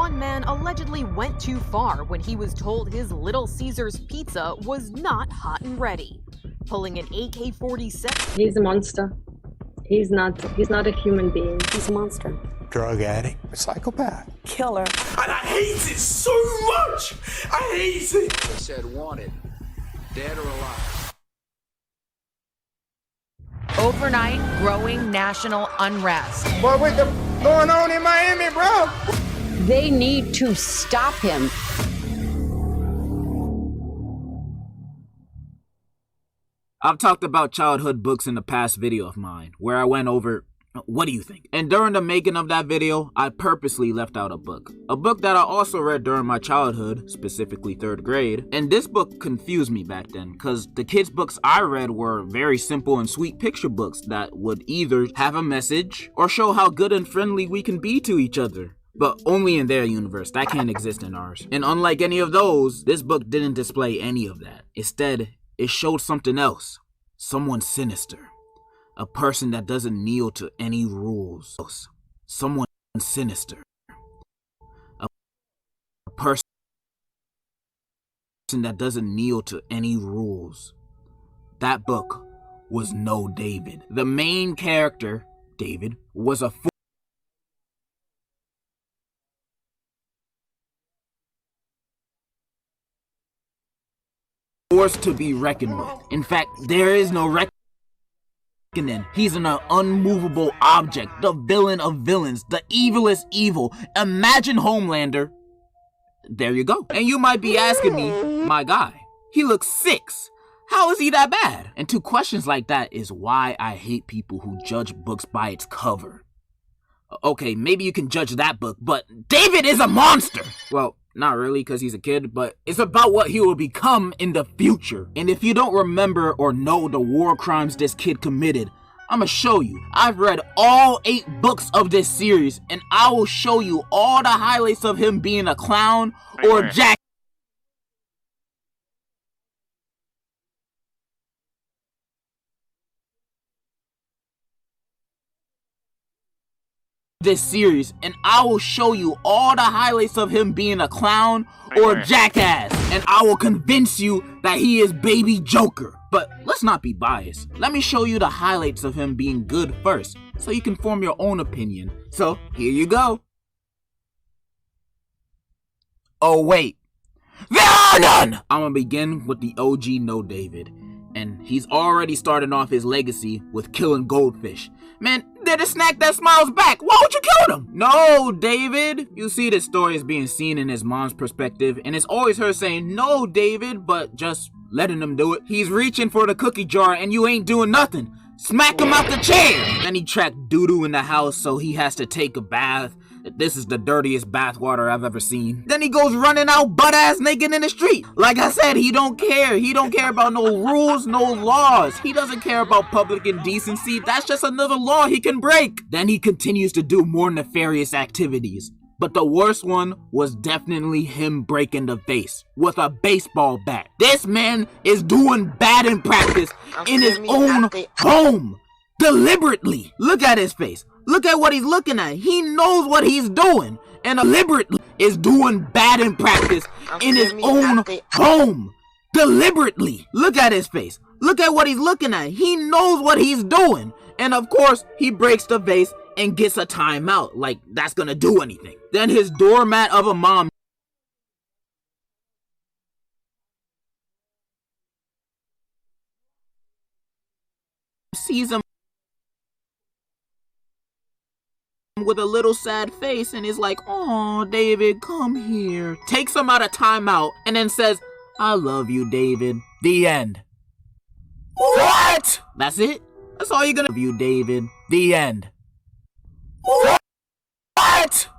one man allegedly went too far when he was told his Little Caesars pizza was not hot and ready, pulling an AK-47. He's a monster. He's not a human being. He's a monster. Drug addict, a psychopath, Killer. And I hate it so much! I hate it! They said wanted, dead or alive. Overnight, growing national unrest. Boy, what the going on in Miami, bro? They need to stop him. I've talked about childhood books in the past video of mine, where I went over, what do you think? And during the making of that video, I purposely left out a book. A book that I also read during my childhood, specifically 3rd grade. And this book confused me back then, because the kids' books I read were very simple and sweet picture books that would either have a message or show how good and friendly we can be to each other. But only in their universe, that can't exist in ours. And unlike any of those, this book didn't display any of that. Instead, it showed something else. Someone sinister. A person that doesn't kneel to any rules. Someone sinister. A person that doesn't kneel to any rules. That book was No David. The main character, David, was a force to be reckoned with. In fact, there is no reckoning. He's an unmovable object, the villain of villains, the evilest evil. Imagine Homelander. There you go. And you might be asking me, my guy, he looks 6. How is he that bad? And 2 questions like that is why I hate people who judge books by its cover. Okay, maybe you can judge that book, but David is a monster! Well, not really, because he's a kid, but it's about what he will become in the future. And if you don't remember or know the war crimes this kid committed, I'ma show you. I've read all 8 books of this series, and I will show you all the highlights of him being a clown or Jack. This series, and I will show you all the highlights of him being a clown or jackass, and I will convince you that he is baby Joker. But let's not be biased. Let me show you the highlights of him being good first, so you can form your own opinion. So here you go. Oh wait, there are none! I'm gonna begin with the OG No David, and he's already starting off his legacy with killing goldfish. Man, they're the snack that smiles back. Why would you kill them? No, David. You see, this story is being seen in his mom's perspective, and it's always her saying, no, David, but just letting him do it. He's reaching for the cookie jar, and you ain't doing nothing. Smack him out the chair. Then he tracked doo-doo in the house, so he has to take a bath. This is the dirtiest bathwater I've ever seen. Then he goes running out butt-ass naked in the street. Like I said, he don't care. He don't care about no rules, no laws. He doesn't care about public indecency. That's just another law he can break. Then he continues to do more nefarious activities. But the worst one was definitely him breaking the vase with a baseball bat. This man is doing bad in practice in his own home. Deliberately. Look at his face. Look at what he's looking at. He knows what he's doing. And deliberately is doing bad in practice in his own home. Deliberately. Look at his face. Look at what he's looking at. He knows what he's doing. And of course, he breaks the vase and gets a timeout. Like, that's gonna do anything. Then his doormat of a mom sees him with a little sad face and is like, "Oh, David, come here." Takes him out of timeout and then says, "I love you, David." The end. What? That's it? That's all you're gonna do, David. The end. What?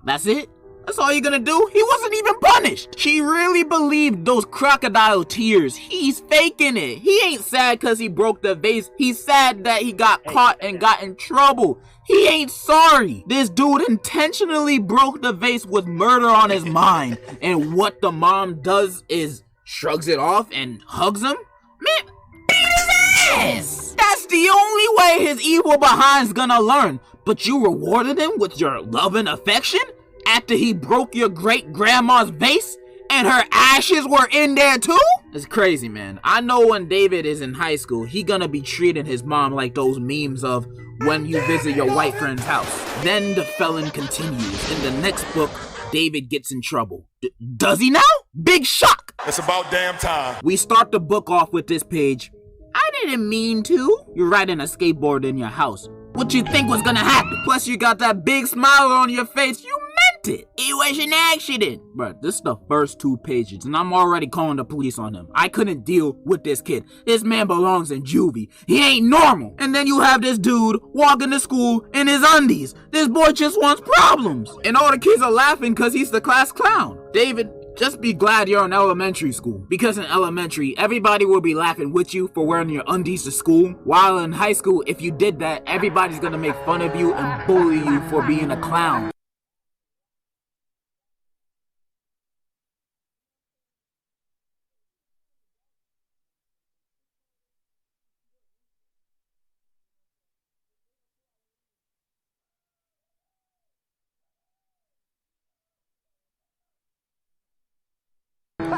That's it? That's all you're gonna do? He wasn't even punished. She really believed those crocodile tears. He's faking it. He ain't sad because he broke the vase. He's sad that he got caught and got in trouble. He ain't sorry. This dude intentionally broke the vase with murder on his mind. And what the mom does is shrugs it off and hugs him? Man, beat his ass! That's the only way his evil behind's gonna learn. But you rewarded him with your love and affection? After he broke your great-grandma's vase? And her ashes were in there too? It's crazy, man. I know when David is in high school, he gonna be treating his mom like those memes of when you visit your white friend's house. Then the felon continues. In the next book, David gets in trouble. Does he now? Big shock! It's about damn time. We start the book off with this page. I didn't mean to. You're riding a skateboard in your house. What you think was gonna happen? Plus you got that big smile on your face. You meant it. It was an accident. Bruh, this is the first 2 pages and I'm already calling the police on him. I couldn't deal with this kid. This man belongs in juvie. He ain't normal. And then you have this dude walking to school in his undies. This boy just wants problems. And all the kids are laughing because he's the class clown. David, just be glad you're in elementary school. Because in elementary, everybody will be laughing with you for wearing your undies to school. While in high school, if you did that, everybody's gonna make fun of you and bully you for being a clown.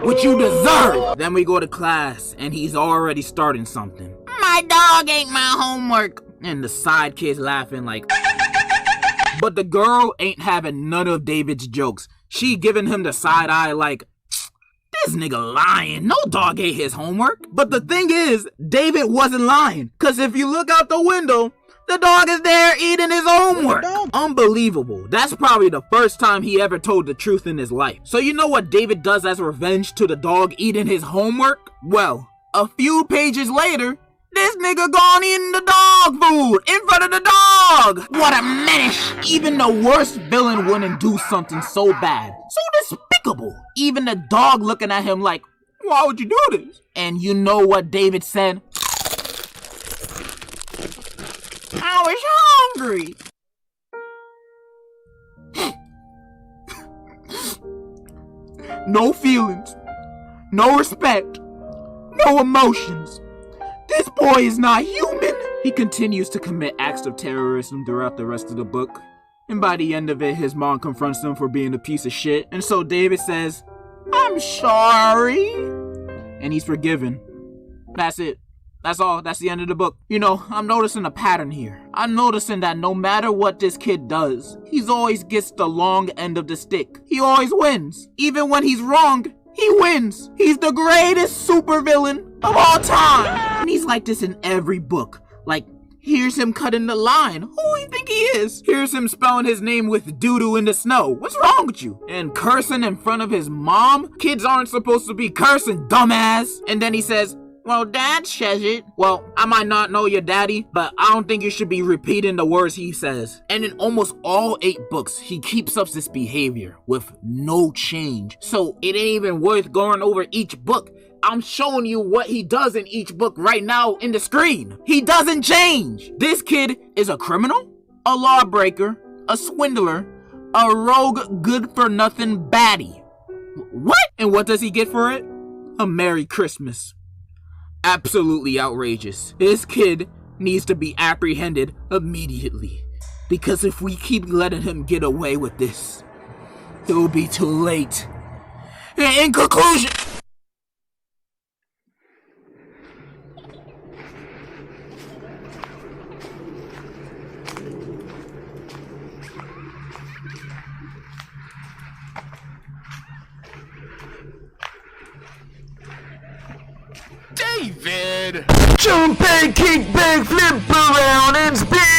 What you deserve! Then we go to class, and he's already starting something. My dog ate my homework! And the side kid's laughing like... But the girl ain't having none of David's jokes. She giving him the side eye like... This nigga lying. No dog ate his homework. But the thing is, David wasn't lying. Cause if you look out the window... The dog is there eating his homework. Unbelievable. That's probably the first time he ever told the truth in his life. So you know what David does as revenge to the dog eating his homework? Well, a few pages later, this nigga gone eating the dog food in front of the dog. What a menace. Even the worst villain wouldn't do something so bad. So despicable. Even the dog looking at him like, why would you do this? And you know what David said? I was hungry. No feelings, no respect, no emotions. This boy is not human. He continues to commit acts of terrorism throughout the rest of the book. And by the end of it, his mom confronts him for being a piece of shit. And so David says, I'm sorry. And he's forgiven. That's it. That's all. That's the end of the book. You know, I'm noticing a pattern here. I'm noticing that no matter what this kid does, he's always gets the long end of the stick. He always wins. Even when he's wrong, he wins. He's the greatest supervillain of all time. And he's like this in every book. Like, here's him cutting the line. Who do you think he is? Here's him spelling his name with doo-doo in the snow. What's wrong with you? And cursing in front of his mom? Kids aren't supposed to be cursing, dumbass. And then he says, well, Dad says it. Well, I might not know your daddy, but I don't think you should be repeating the words he says. And in almost all 8 books, he keeps up this behavior with no change. So it ain't even worth going over each book. I'm showing you what he does in each book right now in the screen. He doesn't change. This kid is a criminal, a lawbreaker, a swindler, a rogue good-for-nothing baddie. What? And what does he get for it? A Merry Christmas. Absolutely outrageous. This kid needs to be apprehended immediately. Because if we keep letting him get away with this, it will be too late. In conclusion... David! Jump and kick back, flip around and spin.